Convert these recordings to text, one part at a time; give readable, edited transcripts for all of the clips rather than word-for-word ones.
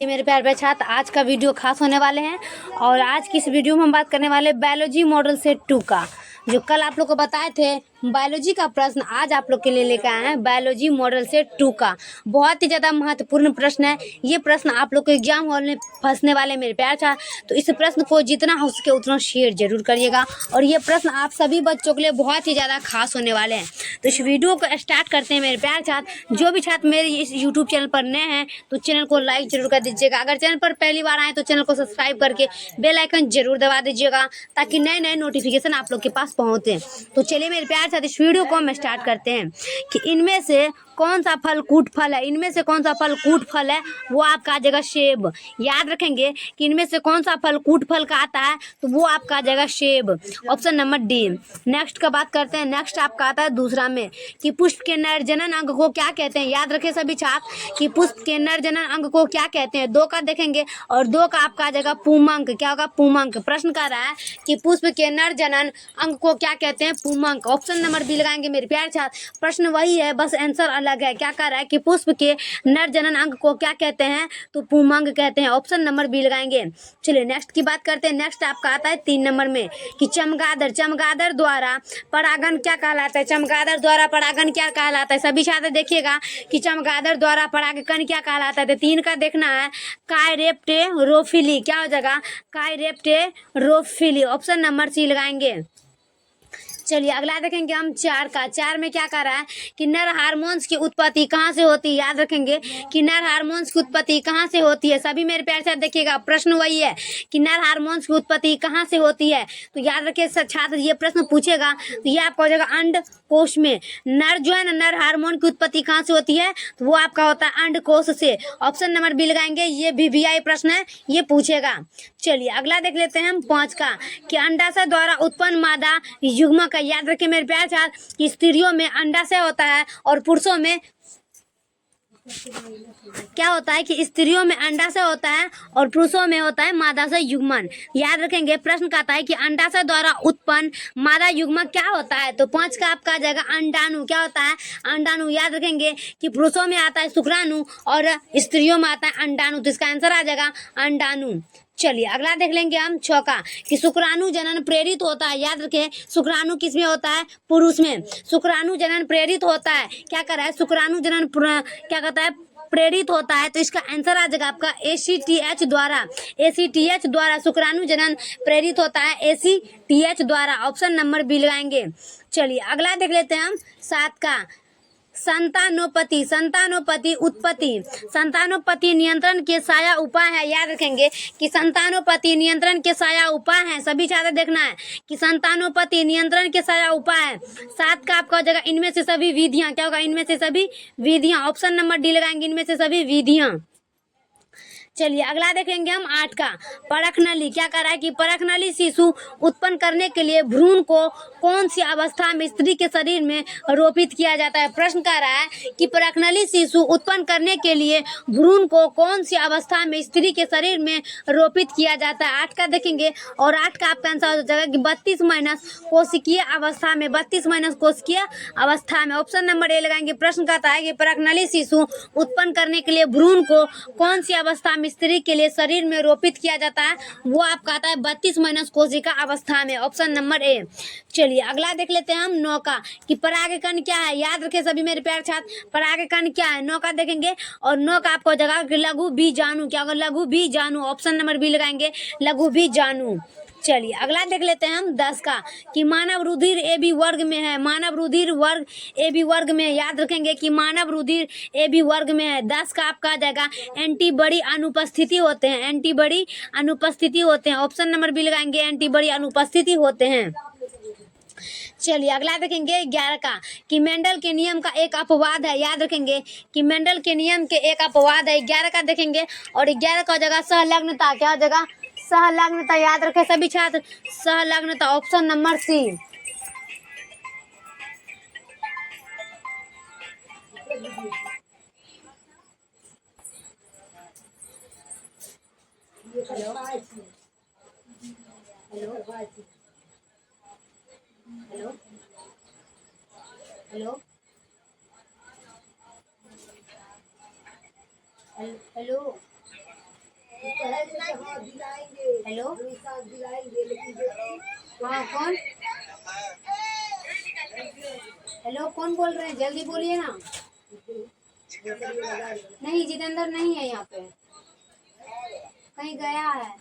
ये मेरे प्यारे छात्र, आज का वीडियो खास होने वाले हैं। और आज की इस वीडियो में हम बात करने वाले बायोलॉजी मॉडल सेट 2 का। जो कल आप लोग को बताए थे बायोलॉजी का प्रश्न, आज आप लोग के लिए लेकर आए हैं बायोलॉजी मॉडल सेट 2 का। बहुत ही ज़्यादा महत्वपूर्ण प्रश्न है ये प्रश्न। आप लोग को एग्जाम हॉल में फंसने वाले मेरे प्यारे छात्र, तो इस प्रश्न को जितना हो सके उतना शेयर जरूर करिएगा। और ये प्रश्न आप सभी बच्चों के लिए बहुत ही ज़्यादा खास होने वाले हैं। तो इस वीडियो को स्टार्ट करते हैं मेरे प्यारे छात्र। जो भी छात्र मेरे इस यूट्यूब चैनल पर नए हैं तो चैनल को लाइक जरूर कर दीजिएगा। अगर चैनल पर पहली बार आए तो चैनल को सब्सक्राइब करके बेल आइकन जरूर दबा दीजिएगा, ताकि नए नए नोटिफिकेशन आप लोग के पास पहुंचे। तो चलिए मेरे प्यारे साथ इस वीडियो को हम स्टार्ट करते हैं कि इनमें से कौन सा फल कूट फल है। इनमें से कौन सा फल कूट फल है वो आपका आ जाएगा सेब। याद रखेंगे कि इनमें से कौन सा फल कूट फल का आता है तो वो आपका आ जाएगा सेब, ऑप्शन नंबर डी। नेक्स्ट का बात करते हैं। नेक्स्ट आपका आता है दूसरा में कि पुष्प के नर जनन अंग को क्या कहते हैं। याद रखें सभी छात्र कि पुष्प के नर जनन अंग को क्या कहते हैं। दो का देखेंगे और दो का आपका आ जाएगा पुमंक। क्या होगा? पुमंक। प्रश्न कर रहा है कि पुष्प के नर जनन अंग को क्या कहते हैं? पुमंक। ऑप्शन नंबर बी लगाएंगे मेरे प्यारे छात्र। प्रश्न वही है, बस आंसर अलग है। क्या कर रहा है कि पुष्प के नर जनन अंग को क्या कहते हैं तो पुमंक कहते हैं। ऑप्शन नंबर बी लगाएंगे। चलिए नेक्स्ट की बात करते हैं। नेक्स्ट आपका आता है 3 नंबर में कि चमगादड़। चमगादड़ द्वारा परागण क्या कहलाता है? चमगादड़ द्वारा परागण क्या कहलाता है? सभी छात्र देखिएगा कि चमगादड़ द्वारा परागण क्या कहलाता है। तो 3 का देखना है काइरेप्टेरोफिली। क्या हो जाएगा? काइरेप्टेरोफिली। ऑप्शन नंबर सी लगाएंगे। चलिए अगला देखेंगे हम 4 का। 4 में क्या कर रहा है कि नर हार्मोन्स की उत्पत्ति कहाँ से होती है। याद रखेंगे कि नर हार्मोन्स की उत्पत्ति कहाँ से होती है। सभी मेरे प्यारे साथ देखिएगा, प्रश्न वही है कि नर हार्मोन्स की उत्पत्ति कहाँ से होती है। तो याद रखिए छात्र, ये प्रश्न पूछेगा तो ये आपका हो जाएगा अंडकोश में। नर जो है ना, नर हार्मोन की उत्पत्ति कहाँ से होती है तो वो आपका होता है अंडकोश से। ऑप्शन नंबर बी लगाएंगे। ये VVI प्रश्न है, ये पूछेगा। चलिए अगला देख लेते हैं हम 5 का कि अंडाशय द्वारा उत्पन्न मादा युग्मक। याद रखिए मेरे प्यारे छात्र कि स्त्रियों में अंडाशय होता है और पुरुषों में क्या होता है कि स्त्रियों में अंडाशय होता है और पुरुषों में होता है मादाशय युग्मन। याद रखेंगे प्रश्न कहता है कि अंडाशय द्वारा उत्पन्न मादा युग्मक क्या होता है। तो 5 का आपका आ जाएगा अंडाणु। क्या होता है? अंडाणु। याद रखेंगे कि पुरुषों में आता है शुक्राणु और स्त्रियों में आता है अंडाणु। तो इसका आंसर आ जाएगा अंडाणु। चलिए अगला देख लेंगे हम 6 का कि शुक्राणु जनन प्रेरित होता है। याद रखें शुक्राणु किस में होता है? पुरुष में। शुक्राणु जनन प्रेरित होता है। क्या कर रहा है? शुक्राणु जनन क्या कहता है? प्रेरित होता है। तो इसका आंसर आ जाएगा आपका ACTH द्वारा। ACTH द्वारा शुक्राणु जनन प्रेरित होता है, ACTH द्वारा। ऑप्शन नंबर बी लगाएंगे। चलिए अगला देख लेते हैं हम 7 का संतानोपति। संतानोपति उत्पत्ति। संतानोपति नियंत्रण के साया उपाय है। याद रखेंगे कि संतानोपति नियंत्रण के साया उपाय है। सभी छात्र देखना है कि संतानोपति नियंत्रण के साया उपाय है। 7 का आपका हो जाएगा इनमें से सभी विधियां। क्या होगा? इनमें से सभी विधियां। ऑप्शन नंबर डी लगाएंगे, इनमें से सभी विधियां। चलिए अगला देखेंगे हम 8 का परखनली। क्या कर रहा है कि परखनली शिशु उत्पन्न करने के लिए भ्रूण को कौन सी अवस्था में स्त्री के शरीर में रोपित किया जाता है। प्रश्न कर रहा है कि परखनली शिशु उत्पन्न करने के लिए भ्रूण को कौन सी अवस्था में स्त्री के शरीर में रोपित किया जाता है। 8 का देखेंगे और 8 का आपका आंसर हो जाएगा कि 32 माइनस कोशिकीय अवस्था में। 32 माइनस कोशिकीय अवस्था में। ऑप्शन नंबर ए लगाएंगे। प्रश्न कहता है कि परखनली शिशु उत्पन्न करने के लिए भ्रूण को कौन सी अवस्था में स्त्री के लिए शरीर में रोपित किया जाता है, वो आपका आता है 32 माइनस कोशिका अवस्था में। Option number A. चलिए अगला देख लेते हैं हम 9 का कि परागकण क्या है। याद रखें सभी मेरे प्यारे छात्र, परागकण क्या है। 9 का देखेंगे और 9 का आपको जगह लघु बीजाणु। क्या होगा? लघु बीजाणु। ऑप्शन नंबर बी लगाएंगे, लघु बीजाणु। चलिए अगला देख लेते हैं हम 10 का कि मानव रुधिर AB वर्ग में है। मानव रुधिर वर्ग AB वर्ग में। याद रखेंगे कि मानव रुधिर AB वर्ग में है। 10 का आपका आ जाएगा एंटीबॉडी अनुपस्थिति होते हैं। एंटीबॉडी अनुपस्थिति होते हैं। ऑप्शन नंबर बी लगाएंगे, एंटीबॉडी अनुपस्थिति होते हैं। चलिए अगला देखेंगे 11 का कि मेंडल के नियम का एक अपवाद है। याद रखेंगे कि मेंडल के नियम के एक अपवाद है। 11 का देखेंगे और 11 का हो जाएगा सहलग्नता। क्या हो जाएगा? सहलग्नता। याद रखें सभी छात्र, सहलग्नता। Option number C. Hello hello hello hello hello. Hello, हाँ कौन? हेलो, कौन बोल रहे हैं? जल्दी बोलिए ना। नहीं, जितेंद्र नहीं है यहाँ पे, कहीं गया है।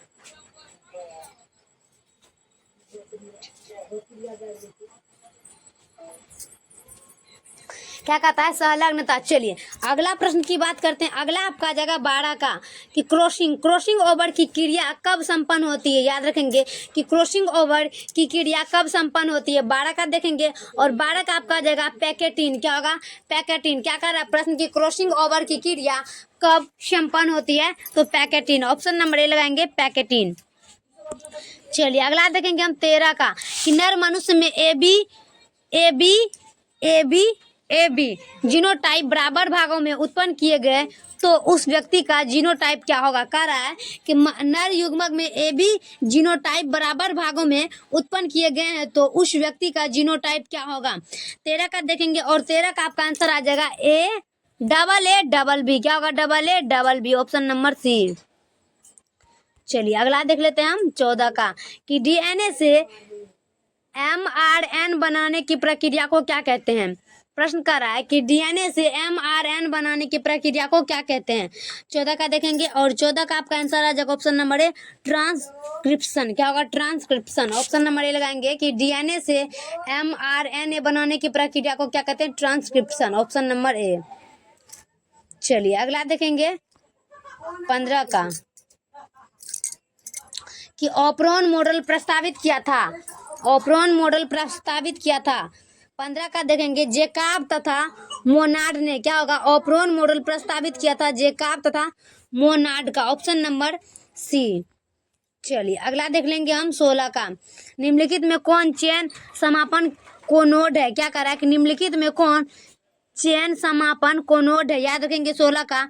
क्या कहता है संलग्नता। चलिए अगला प्रश्न की बात करते हैं। अगला आपका जगह 12 का कि क्रॉसिंग ओवर की क्रिया कब संपन्न होती है। याद रखेंगे कि क्रॉसिंग ओवर की क्रिया कब संपन्न होती है। 12 का देखेंगे और 12 का आपका जगह पैकेटिन। क्या होगा? पैकेटिन। क्या कर रहा है प्रश्न की क्रॉसिंग ओवर की क्रिया कब संपन्न होती है, तो पैकेटिन। ऑप्शन नंबर ए लगाएंगे, पैकेटिन। चलिए अगला देखेंगे हम 13 का कि नर मनुष्य में ए बी जीनोटाइप बराबर भागों में उत्पन्न किए गए तो उस व्यक्ति का जीनोटाइप क्या होगा। कह रहा है कि नर युग्मक में ए बी जीनोटाइप बराबर भागों में उत्पन्न किए गए हैं तो उस व्यक्ति का जीनोटाइप क्या होगा। 13 का देखेंगे और 13 का आपका आंसर आ जाएगा ए डबल बी। क्या होगा? Double B. Option number C. चलिए अगला देख लेते हैं हम 14 का कि डीएनए से एमआरएन बनाने की प्रक्रिया को क्या कहते हैं। प्रश्न कर रहा है कि डीएनए से एमआरएन बनाने की प्रक्रिया को क्या कहते हैं। 14 का देखेंगे और 14 का आपका आंसर आ जाएगा ऑप्शन नंबर ए, ट्रांसक्रिप्शन। क्या होगा? ट्रांसक्रिप्शन। ऑप्शन नंबर ए लगाएंगे कि डीएनए से एमआरएनए बनाने की प्रक्रिया को क्या कहते हैं, ट्रांसक्रिप्शन। Option number A. चलिए अगला देखेंगे 15 का कि ऑपरॉन मॉडल प्रस्तावित किया था। 15 का देखेंगे जेकब तथा मोनार्ड ने। क्या होगा? ऑपरॉन मॉडल प्रस्तावित किया था जेकब तथा मोनार्ड का। Option number C. चलिए अगला देख लेंगे हम 16 का। निम्नलिखित में कौन चेन समापन कोनोड है। क्या कर रहा है कि निम्नलिखित में कौन चेन समापन कोनोड है। याद रखेंगे 16 का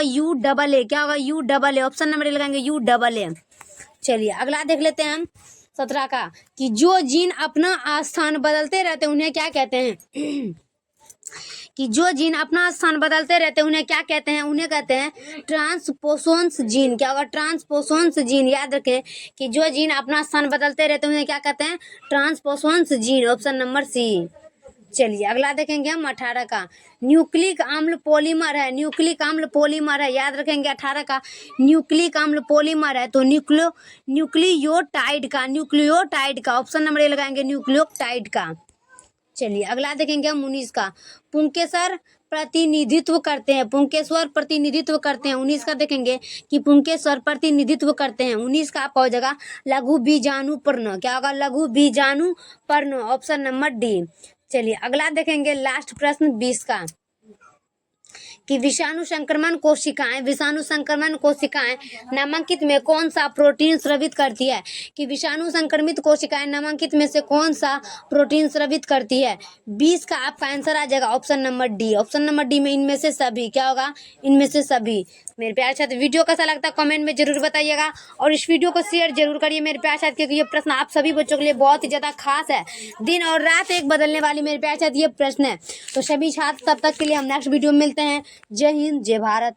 यू डबल ए। क्या होगा? U double A. Option number लगाएंगे यू डबल ए। चलिए अगला देख लेते हैं हम 17 का कि जो जीन अपना स्थान बदलते रहते हैं उन्हें क्या कहते हैं। कि जो जीन अपना स्थान बदलते रहते हैं उन्हें क्या कहते हैं। उन्हें कहते हैं ट्रांसपोसोन्स जीन। क्या होगा? ट्रांसपोसोन्स जीन। याद रखें कि जो जीन अपना स्थान बदलते रहते हैं उन्हें क्या कहते हैं, transposons gene. Option number C. चलिए अगला देखेंगे हम 18 का न्यूक्लिक अम्ल पॉलीमर है। याद रखेंगे 18 का न्यूक्लिक अम्ल पॉलीमर है तो न्यूक्लियोटाइड का। ऑप्शन नंबर ए लगाएंगे न्यूक्लियोटाइड का। चलिए अगला देखेंगे हम 19 का पुंकेसर प्रतिनिधित्व करते हैं। 19 का देखेंगे कि पुंकेसर प्रतिनिधित्व करते हैं। 19 का आपका हो जाएगा लघु बीजाणुपर्ण। क्या होगा? लघु बीजाणुपर्ण। Option number D. चलिए अगला देखेंगे लास्ट प्रश्न 20 का कि विषाणु संक्रमण कोशिकाएं नामांकित में कौन सा प्रोटीन स्रावित करती है। कि विषाणु संक्रमित कोशिकाएं नामांकित में से कौन सा प्रोटीन स्रावित करती है। 20 का आपका आंसर आ जाएगा option number D. Option number D में इनमें से सभी। क्या होगा? इनमें से सभी। मेरे प्यारे छात्र वीडियो कैसा लगता है कमेंट में जरूर बताइएगा और इस वीडियो को शेयर जरूर करिए मेरे प्यारे छात्र, क्योंकि ये प्रश्न आप सभी बच्चों के लिए बहुत ही ज्यादा खास है। दिन और रात एक बदलने वाली मेरे प्यारे छात्र ये प्रश्न है। तो सभी छात्र तब तक के लिए हम नेक्स्ट वीडियो में मिलते हैं। जय हिंद, जय भारत।